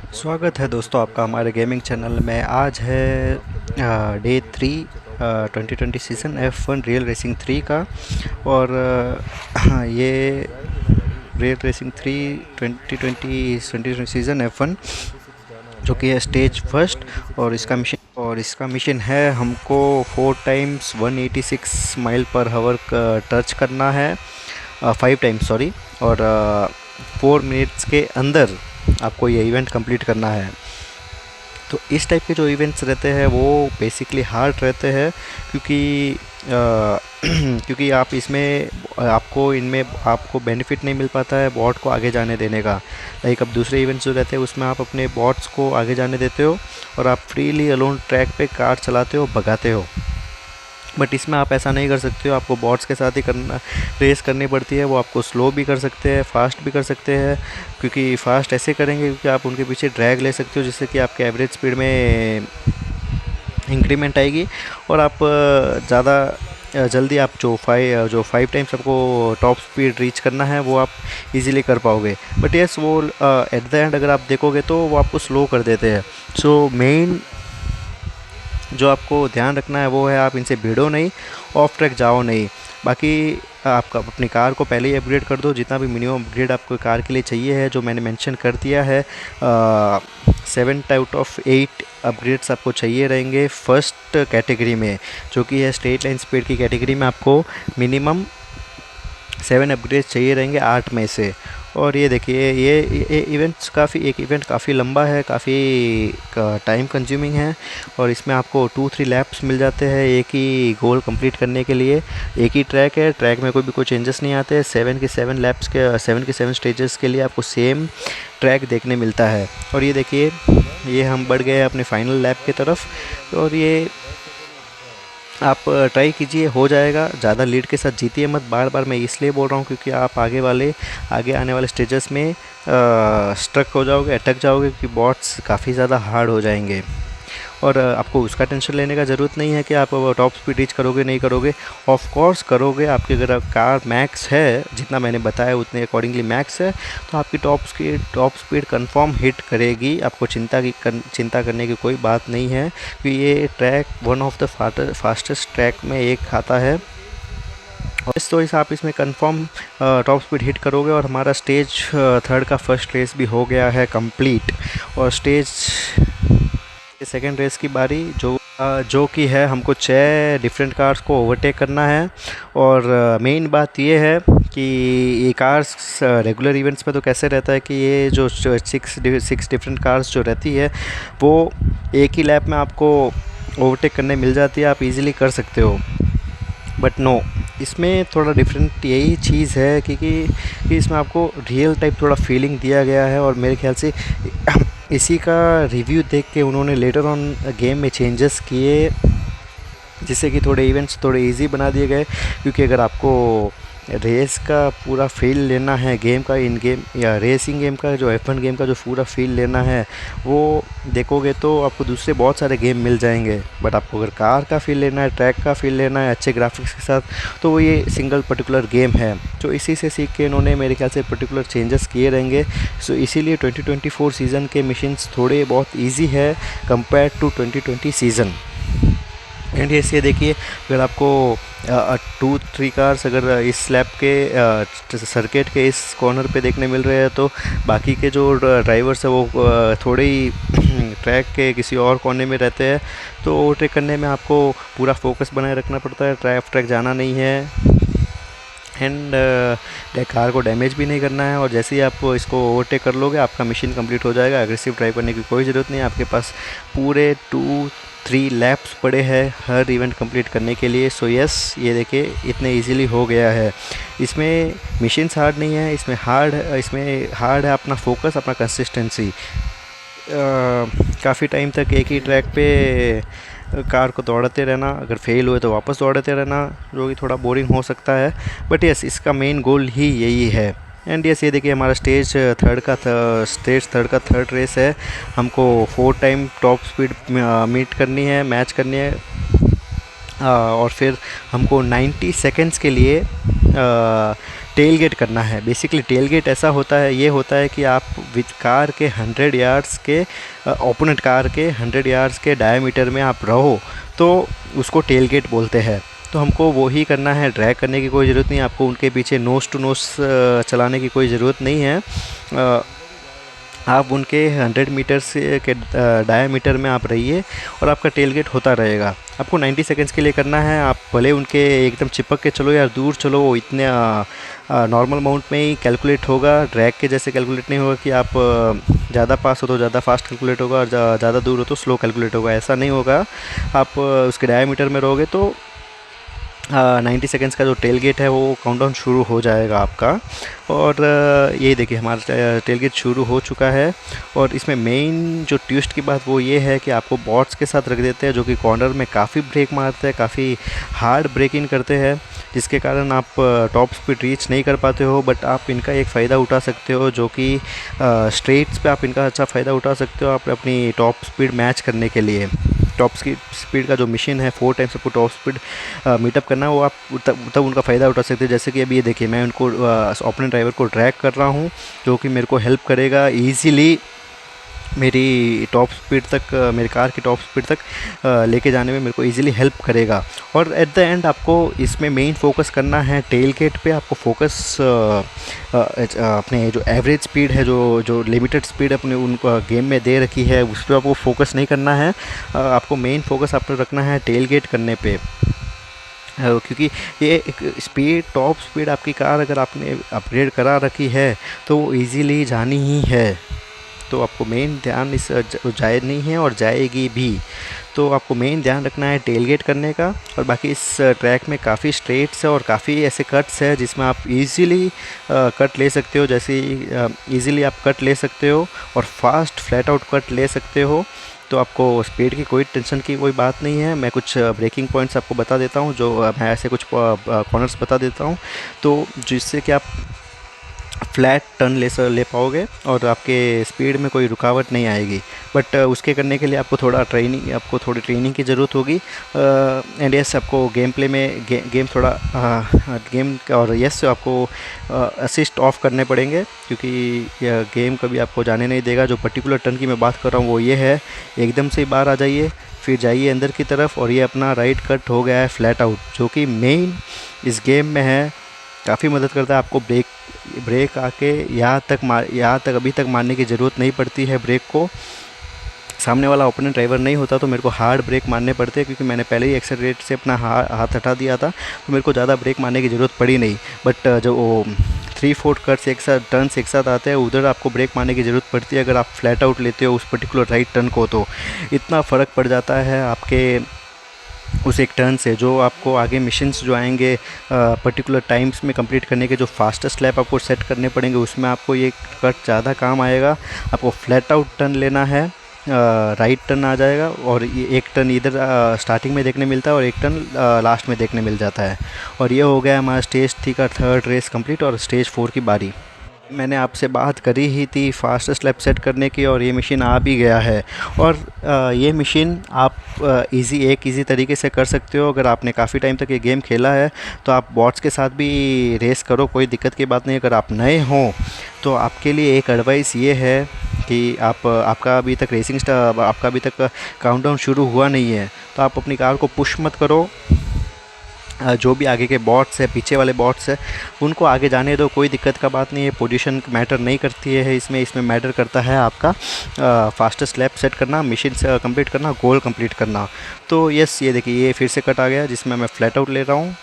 स्वागत है दोस्तों आपका हमारे गेमिंग चैनल में। आज है day 3 2020 season F1 real racing 3 का। और ये रियल रेसिंग 3 2020 सीज़न F1 जो कि है स्टेज फर्स्ट। और इसका मिशन है हमको 4 टाइम्स 186 माइल पर हावर टच करना है, 5 टाइम्स सॉरी। और 4 मिनट्स के अंदर आपको ये इवेंट कंप्लीट करना है। तो इस टाइप के जो इवेंट्स रहते हैं वो बेसिकली हार्ड रहते हैं, क्योंकि क्योंकि आप इसमें आपको बेनिफिट नहीं मिल पाता है बॉट को आगे जाने देने का। लाइक अब दूसरे इवेंट्स जो रहते हैं उसमें आप अपने बॉट्स को आगे जाने देते हो और आप फ्रीली अलोन ट्रैक पे कार चलाते हो, भगाते हो। बट इसमें आप ऐसा नहीं कर सकते हो, आपको बॉट्स के साथ ही रेस करनी पड़ती है। वो आपको स्लो भी कर सकते हैं, फास्ट भी कर सकते हैं। क्योंकि फास्ट ऐसे करेंगे क्योंकि आप उनके पीछे ड्रैग ले सकते हो, जिससे कि आपके एवरेज स्पीड में इंक्रीमेंट आएगी और आप ज़्यादा जल्दी आप जो फाइव टाइम्स आपको टॉप स्पीड रीच करना है वो आप इजीली कर पाओगे। बट यस, वो एट द एंड अगर आप देखोगे तो वो आपको स्लो कर देते हैं। सो मेन जो आपको ध्यान रखना है वो है आप इनसे भिड़ो नहीं, ऑफ ट्रैक जाओ नहीं। बाकी आपका अपनी कार को पहले ही अपग्रेड कर दो, जितना भी मिनिमम अपग्रेड आपको कार के लिए चाहिए है जो मैंने मेंशन कर दिया है। 7 आउट ऑफ 8 अपग्रेड्स आपको चाहिए रहेंगे फर्स्ट कैटेगरी में, जो कि है स्ट्रेट लाइन स्पीड की कैटेगरी में। आपको मिनिमम 7 अपग्रेड चाहिए रहेंगे 8 में से। और ये देखिए ये इवेंट काफ़ी लंबा है, काफ़ी टाइम कंज्यूमिंग है। और इसमें आपको 2-3 लैप्स मिल जाते हैं एक ही गोल कंप्लीट करने के लिए। एक ही ट्रैक है, ट्रैक में कोई चेंजेस नहीं आते। 7 के 7 स्टेजेस के लिए आपको सेम ट्रैक देखने मिलता है। और ये देखिए, ये हम बढ़ गए अपने फाइनल लैप की तरफ। और ये आप ट्राई कीजिए, हो जाएगा। ज़्यादा लीड के साथ जीतिए मत। बार बार मैं इसलिए बोल रहा हूँ क्योंकि आप आगे आने वाले स्टेजेस में स्ट्रक हो जाओगे, अटक जाओगे, क्योंकि बॉट्स काफ़ी ज़्यादा हार्ड हो जाएंगे। और आपको उसका टेंशन लेने का ज़रूरत नहीं है कि आप टॉप स्पीड रीच करोगे नहीं करोगे। ऑफ कोर्स करोगे। आपकी अगर कार मैक्स है, जितना मैंने बताया उतने अकॉर्डिंगली मैक्स है, तो आपकी टॉप स्पीड कंफर्म हिट करेगी। आपको चिंता करने की कोई बात नहीं है, क्योंकि ये track one of the fastest track में एक आता है। और तो इस आप इसमें कंफर्म टॉप स्पीड हिट करोगे। और हमारा स्टेज थर्ड का फर्स्ट रेस भी हो गया है कंप्लीट। और स्टेज सेकेंड रेस की बारी जो कि है हमको 6 डिफरेंट कार्स को ओवरटेक करना है। और मेन बात ये है कि ये कार्स रेगुलर इवेंट्स में तो कैसे रहता है कि ये जो 6 डिफरेंट कार्स जो रहती है वो एक ही लैप में आपको ओवरटेक करने मिल जाती है, आप इजीली कर सकते हो। बट नो, इसमें थोड़ा डिफरेंट यही चीज़ है कि इसमें आपको रियल टाइप थोड़ा फीलिंग दिया गया है। और मेरे ख्याल से इसी का रिव्यू देख के उन्होंने लेटर ऑन गेम में चेंजेस किए, जिससे कि थोड़े इवेंट्स थोड़े इजी बना दिए गए। क्योंकि अगर आपको रेस का पूरा फील लेना है गेम का, इन गेम या रेसिंग गेम का, जो F1 गेम का जो पूरा फील लेना है वो देखोगे तो आपको दूसरे बहुत सारे गेम मिल जाएंगे। बट आपको अगर कार का फील लेना है, ट्रैक का फील लेना है अच्छे ग्राफिक्स के साथ, तो वो ये सिंगल पर्टिकुलर गेम है। तो इसी से सीख के इन्होंने मेरे ख्याल से पर्टिकुलर चेंजेस किए रहेंगे। सो इसीलिए 2024 सीज़न के मिशंस थोड़े बहुत ईजी है कंपेयर टू 2020 सीज़न। एंड ये देखिए, अगर आपको 2-3 कार्स अगर इस स्लैब के सर्किट के इस कॉर्नर पे देखने मिल रहे हैं, तो बाकी के जो ड्राइवर्स है वो थोड़े ही ट्रैक के किसी और कोने में रहते हैं। तो ओवरटेक करने में आपको पूरा फोकस बनाए रखना पड़ता है, ट्रैक जाना नहीं है। एंड कार को डैमेज भी नहीं करना है। और जैसे ही आप इसको ओवरटेक कर लोगे आपका मिशन कंप्लीट हो जाएगा। एग्रेसिव ड्राइव करने की कोई ज़रूरत नहीं है, आपके पास पूरे 2-3 लैप्स पड़े हैं हर इवेंट कंप्लीट करने के लिए। सो यस, ये देखिए इतने इजीली हो गया है। इसमें मिशंस हार्ड नहीं है, इसमें हार्ड है अपना फोकस, अपना कंसिस्टेंसी। काफ़ी टाइम तक एक ही ट्रैक पे कार को दौड़ाते रहना, अगर फेल हुए तो वापस दौड़ाते रहना, जो कि थोड़ा बोरिंग हो सकता है। बट यस, इसका मेन गोल ही यही है। एंड यस, ये देखिए हमारा स्टेज थर्ड का थर्ड रेस है। हमको 4 टाइम टॉप स्पीड मैच करनी है। और फिर हमको 90 सेकेंड्स के लिए टेल गेट करना है। बेसिकली टेल गेट ऐसा होता है, ये होता है कि आप विद कार के 100 यार्ड्स के ओपोनेंट कार के 100 यार्ड्स के डायमीटर में आप रहो तो उसको टेल गेट बोलते हैं। तो हमको वो ही करना है, ड्रैग करने की कोई ज़रूरत नहीं, आपको उनके पीछे नोज़ टू नोज़ चलाने की कोई ज़रूरत नहीं है। आप उनके 100 मीटर से के डायमीटर में आप रहिए और आपका टेल गेट होता रहेगा। आपको 90 सेकंड्स के लिए करना है। आप भले उनके एकदम चिपक के चलो या दूर चलो, वो इतने नॉर्मल अमाउंट में ही कैलकुलेट होगा, ड्रैग के जैसे कैलकुलेट नहीं होगा कि आप ज़्यादा पास हो तो ज़्यादा फास्ट कैलकुलेट होगा और ज़्यादा दूर हो तो स्लो कैलकुलेट होगा, ऐसा नहीं होगा। आप उसके डायमीटर में रहोगे तो 90 सेकेंड्स का जो टेल गेट है वो काउंटडाउन शुरू हो जाएगा आपका। और ये देखिए हमारा टेल गेट शुरू हो चुका है। और इसमें मेन जो ट्विस्ट की बात वो ये है कि आपको बॉट्स के साथ रख देते हैं जो कि कॉर्नर में काफ़ी ब्रेक मारते हैं, काफ़ी हार्ड ब्रेकिंग करते हैं, जिसके कारण आप टॉप स्पीड रीच नहीं कर पाते हो। बट आप इनका एक फ़ायदा उठा सकते हो जो कि स्ट्रेट्स पे आप इनका अच्छा फ़ायदा उठा सकते हो आप अपनी टॉप स्पीड मैच करने के लिए। टॉप स्पीड का जो मिशन है 4 टाइम्स आपको टॉप स्पीड मीटअप करना है, वो आप तब उनका फ़ायदा उठा सकते हैं। जैसे कि अभी ये देखिए मैं उनको ओपोनेंट ड्राइवर को ड्रैग कर रहा हूँ जो कि मेरे को हेल्प करेगा ईज़िली मेरी टॉप स्पीड तक, मेरी कार की टॉप स्पीड तक लेके जाने में मेरे को इजीली हेल्प करेगा। और एट द एंड आपको इसमें मेन फोकस करना है टेल गेट पे। आपको फोकस अपने जो एवरेज स्पीड है, जो लिमिटेड स्पीड अपने उन गेम में दे रखी है, उस पर आपको फोकस नहीं करना है। आपको मेन फोकस आपको रखना है टेल गेट करने पे, क्योंकि ये एक स्पीड, टॉप स्पीड आपकी कार अगर आपने अपग्रेड करा रखी है तो वो ईज़िली जानी ही है। तो आपको मेन ध्यान इस जाए नहीं है और जाएगी भी, तो आपको मेन ध्यान रखना है टेल गेट करने का। और बाकी इस ट्रैक में काफ़ी स्ट्रेट्स है और काफ़ी ऐसे कट्स है जिसमें आप इजीली कट ले सकते हो। जैसे इजीली आप कट ले सकते हो और फास्ट फ्लैट आउट कट ले सकते हो। तो आपको स्पीड की कोई टेंशन की कोई बात नहीं है। मैं कुछ ब्रेकिंग पॉइंट्स आपको बता देता हूँ, जो मैं ऐसे कुछ कॉर्नर्स बता देता हूँ तो जिससे कि आप फ्लैट टर्न ले पाओगे और आपके स्पीड में कोई रुकावट नहीं आएगी। बट उसके करने के लिए आपको थोड़ी ट्रेनिंग की ज़रूरत होगी। एंड यस, आपको गेम प्ले में गेम थोड़ा गेम और यस आपको असिस्ट ऑफ करने पड़ेंगे, क्योंकि यह गेम कभी आपको जाने नहीं देगा। जो पर्टिकुलर टर्न की मैं बात कर रहा हूँ वो ये है, एकदम से बाहर आ जाइए, फिर जाइए अंदर की तरफ और ये अपना राइट कट हो गया है फ्लैट आउट, जो कि मेन इस गेम में है। काफ़ी मदद करता है आपको। ब्रेक आके यहाँ तक अभी तक मारने की ज़रूरत नहीं पड़ती है ब्रेक को। सामने वाला ओपोनेंट ड्राइवर नहीं होता तो मेरे को हार्ड ब्रेक मारने पड़ते हैं, क्योंकि मैंने पहले ही एक्सेलरेट से अपना हाथ हटा दिया था, तो मेरे को ज़्यादा ब्रेक मारने की ज़रूरत पड़ी नहीं। बट जो 3-4 कट्स एक साथ, टर्न्स एक साथ आते हैं, उधर आपको ब्रेक मारने की ज़रूरत पड़ती है। अगर आप फ्लैट आउट लेते हो उस पर्टिकुलर राइट टर्न को, तो इतना फ़र्क पड़ जाता है आपके उस एक टर्न से, जो आपको आगे मिशंस जो आएंगे पर्टिकुलर टाइम्स में कंप्लीट करने के, जो फास्टेस्ट लैप आपको सेट करने पड़ेंगे, उसमें आपको ये कट ज़्यादा काम आएगा। आपको फ्लैट आउट टर्न लेना है, राइट टर्न आ जाएगा और ये एक टर्न इधर स्टार्टिंग में देखने मिलता है और एक टर्न लास्ट में देखने मिल जाता है। और ये हो गया हमारा स्टेज 3 का 3rd रेस कंप्लीट और स्टेज 4 की बारी। मैंने आपसे बात करी ही थी फास्टेस्ट लैप सेट करने की, और ये मशीन आ भी गया है। और ये मशीन आप इजी तरीके से कर सकते हो। अगर आपने काफ़ी टाइम तक ये गेम खेला है तो आप बॉट्स के साथ भी रेस करो, कोई दिक्कत की बात नहीं। अगर आप नए हों तो आपके लिए एक एडवाइस ये है कि आपका अभी तक काउंटडाउन शुरू हुआ नहीं है, तो आप अपनी कार को पुश मत करो। जो भी आगे के बॉट्स है, पीछे वाले बॉट्स है, उनको आगे जाने दो, कोई दिक्कत का बात नहीं है। पोजीशन मैटर नहीं करती है इसमें मैटर करता है आपका फास्टेस्ट लैप सेट करना, मिशन से कंप्लीट करना, गोल कंप्लीट करना। तो यस, ये देखिए ये फिर से कट आ गया जिसमें मैं फ्लैट आउट ले रहा हूँ।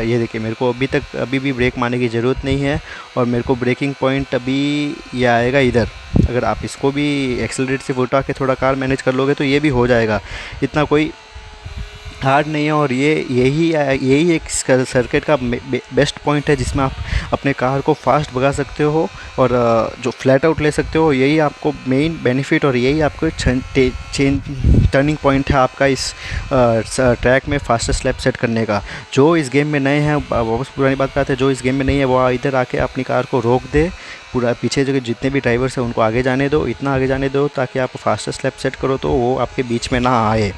ये देखिए मेरे को अभी भी ब्रेक मारने की ज़रूरत नहीं है, और मेरे को ब्रेकिंग पॉइंट अभी ये आएगा इधर। अगर आप इसको भी एक्सेलरेट से उठा के थोड़ा कार मैनेज कर लोगे तो ये भी हो जाएगा, इतना कोई हार्ड नहीं है। और यही एक सर्किट का बेस्ट पॉइंट है जिसमें आप अपने कार को फास्ट भगा सकते हो और जो फ्लैट आउट ले सकते हो। यही आपको मेन बेनिफिट और यही आपको टर्निंग पॉइंट है आपका इस ट्रैक में फास्टेस्ट लैप सेट करने का। जो इस गेम में नए हैं, वापस पुरानी बात पे आते हैं, जो इस गेम में नहीं है वो इधर आके अपनी कार को रोक दे, पूरा पीछे जो जितने भी ड्राइवर्स हैं उनको आगे जाने दो, इतना आगे जाने दो ताकि आप फास्टेस्ट लैप सेट करो तो वो आपके बीच में ना आए।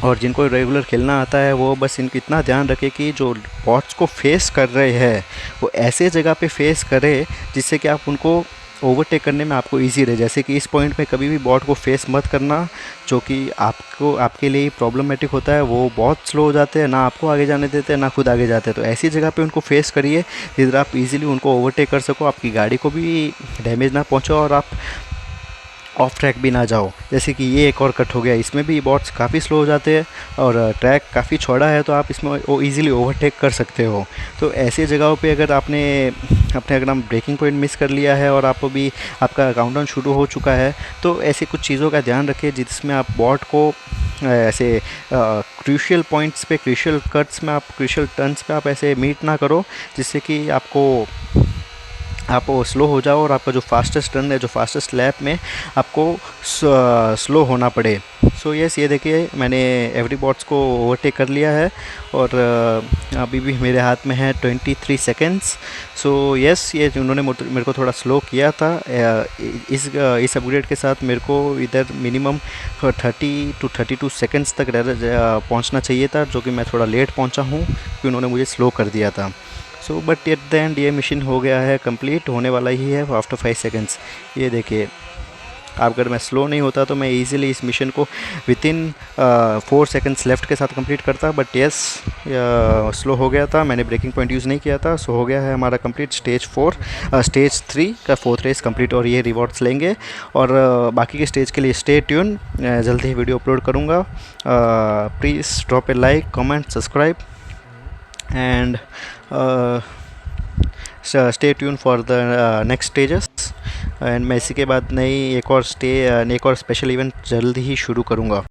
और जिनको रेगुलर खेलना आता है वो बस इनको इतना ध्यान रखे कि जो बॉट्स को फेस कर रहे हैं वो ऐसे जगह पे फेस करे जिससे कि आप उनको ओवरटेक करने में आपको इजी रहे। जैसे कि इस पॉइंट में कभी भी बॉट को फेस मत करना, जो कि आपको आपके लिए प्रॉब्लमेटिक होता है। वो बहुत स्लो हो जाते हैं, ना आपको आगे जाने देते हैं ना खुद आगे जाते हैं। तो ऐसी जगह पे उनको फेस करिए जिधर आप इजीली उनको ओवरटेक कर सको, आपकी गाड़ी को भी डैमेज ना पहुंचो और आप ऑफ ट्रैक भी ना जाओ। जैसे कि ये एक और कट हो गया, इसमें भी बॉट्स काफ़ी स्लो हो जाते हैं और ट्रैक काफ़ी चौड़ा है तो आप इसमें वो ईज़िली ओवरटेक कर सकते हो। तो ऐसी जगहों पे अगर आपने अपने अगर हम ब्रेकिंग पॉइंट मिस कर लिया है और आप अभी आपका काउंटडाउन शुरू हो चुका है, तो ऐसी कुछ चीज़ों का ध्यान रखिए जिसमें आप बॉट को ऐसे क्रूशियल पॉइंट्स पे, क्रूशियल कट्स में, आप क्रूशियल टर्न्स पे आप ऐसे मीट ना करो जिससे कि आप स्लो हो जाओ और आपका जो फास्टेस्ट रन है, जो फास्टेस्ट लैप में आपको स्लो होना पड़े। सो यस, ये देखिए मैंने एवरी बॉट्स को ओवरटेक कर लिया है और अभी भी मेरे हाथ में है 23 सेकेंड्स। सो यस, ये उन्होंने मेरे को थोड़ा स्लो किया था। इस अपग्रेड के साथ मेरे को इधर मिनिमम 30 to 32 सेकेंड्स तक पहुंचना चाहिए था, जो कि मैं थोड़ा लेट पहुंचा हूं क्योंकि उन्होंने मुझे स्लो कर दिया था। So but at the end ये मिशन हो गया है, कंप्लीट होने वाला ही है आफ्टर 5 सेकेंड्स। ये देखिए, अगर मैं स्लो नहीं होता तो मैं इजीली इस मिशन को वितिन 4 सेकेंड्स लेफ्ट के साथ कंप्लीट करता, बट यस स्लो हो गया था, मैंने ब्रेकिंग पॉइंट यूज़ नहीं किया था। सो हो गया है हमारा कंप्लीट स्टेज 3 का 4th रेस कंप्लीट और ये रिवॉर्ड्स लेंगे। और बाकी के स्टेज के लिए स्टे ट्यून, जल्दी ही वीडियो अपलोड करूँगा। Please drop A like, comment, subscribe and stay tuned for the next stages। And मैं इसी के बाद नई एक और स्पेशल इवेंट जल्द ही शुरू करूँगा।